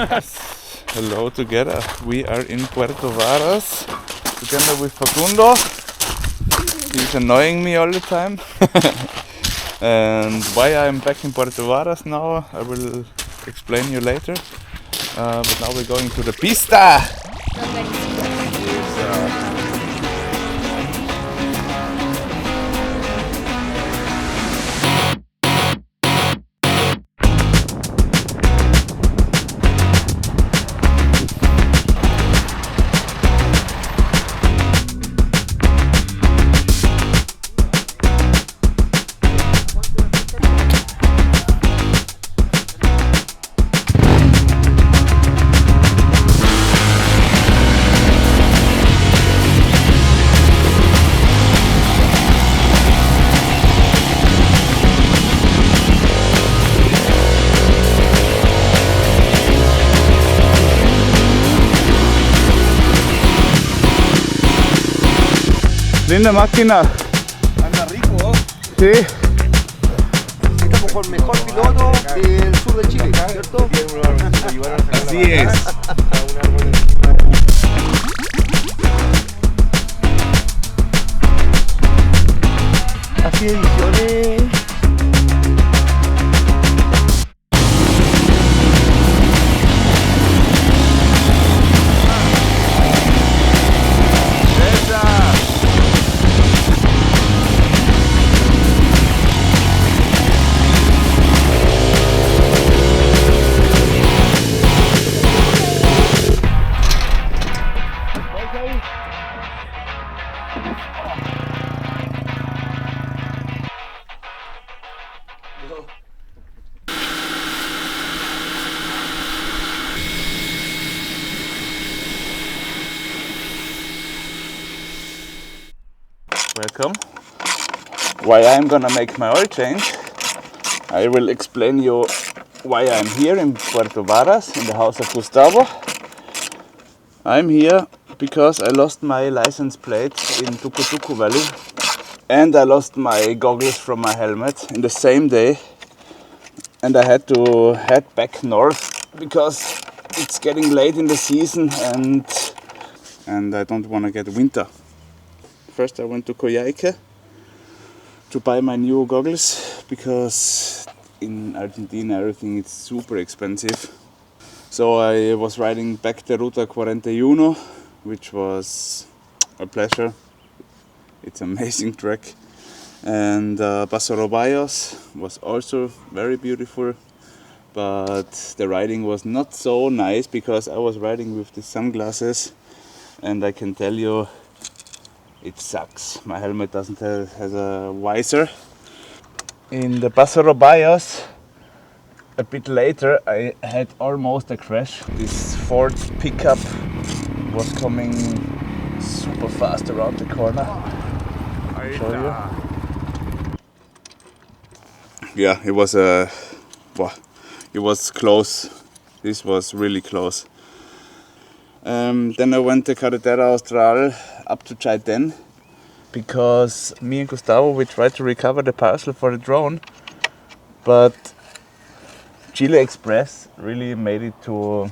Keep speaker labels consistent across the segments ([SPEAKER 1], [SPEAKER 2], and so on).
[SPEAKER 1] Hello together. We are in Puerto Varas together with Facundo. He's annoying me all the time. And why I'm back in Puerto Varas now, I will explain you later. But now we're going to the pista. Linda máquina.
[SPEAKER 2] Anda rico,
[SPEAKER 1] Sí.
[SPEAKER 2] estamos con el mejor piloto del sur de Chile, ¿cierto?
[SPEAKER 1] Así es.
[SPEAKER 2] Así ediciones.
[SPEAKER 1] Welcome. Why I'm gonna make my oil change, I will explain you why I'm here in Puerto Varas in the house of Gustavo. I'm here because I lost my license plate in Tucutucu Valley and I lost my goggles from my helmet in the same day, and I had to head back north because it's getting late in the season and I don't want to get winter. First I went to Coyhaique to buy my new goggles because in Argentina everything is super expensive. So I was riding back the Ruta 41, which was a pleasure. It's an amazing track. And Paso Robayos was also very beautiful, but the riding was not so nice because I was riding with the sunglasses, and I can tell you it sucks. My helmet doesn't has a visor. In the Paso Robayos, a bit later, I had almost a crash. This Ford pickup was coming super fast around the corner. I'll show you. Yeah, it was it was close. This was really close. Then I went to Carretera Austral up to Chaiten because me and Gustavo, we tried to recover the parcel for the drone, but Chile Express really made it to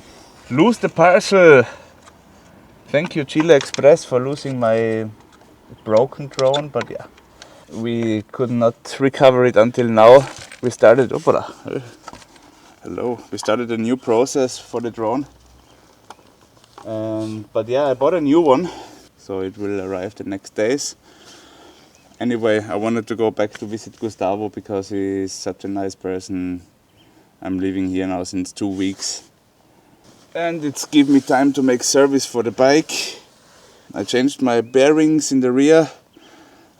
[SPEAKER 1] lose the parcel. Thank you, Chile Express, for losing my broken drone, but yeah, we could not recover it until now. We started, hello, we started a new process for the drone. But yeah, I bought a new one, so it will arrive the next days. Anyway, I wanted to go back to visit Gustavo because he's such a nice person. I'm living here now since 2 weeks. And it's give me time to make service for the bike. I changed my bearings in the rear.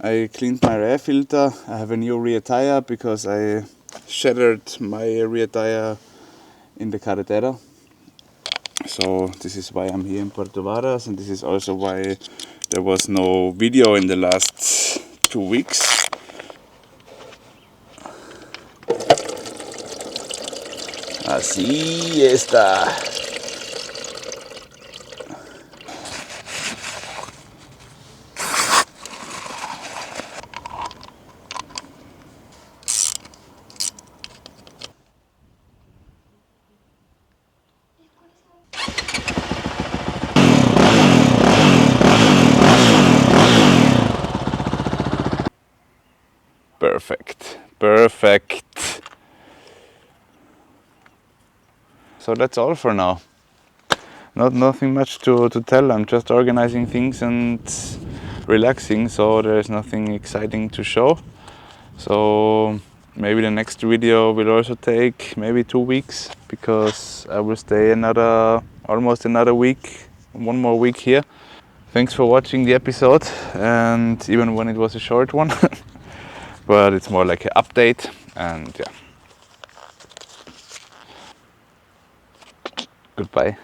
[SPEAKER 1] I cleaned my rear filter. I have a new rear tire because I shattered my rear tire in the carretera. So this is why I'm here in Puerto Varas, and this is also why there was no video in the last 2 weeks. Así está. Perfect. Perfect. So that's all for now. Nothing much to tell. I'm just organizing things and relaxing, so there's nothing exciting to show. So maybe the next video will also take maybe 2 weeks, because I will stay almost another week, 1 more week here. Thanks for watching the episode, and even when it was a short one, but it's more like an update. And yeah, goodbye.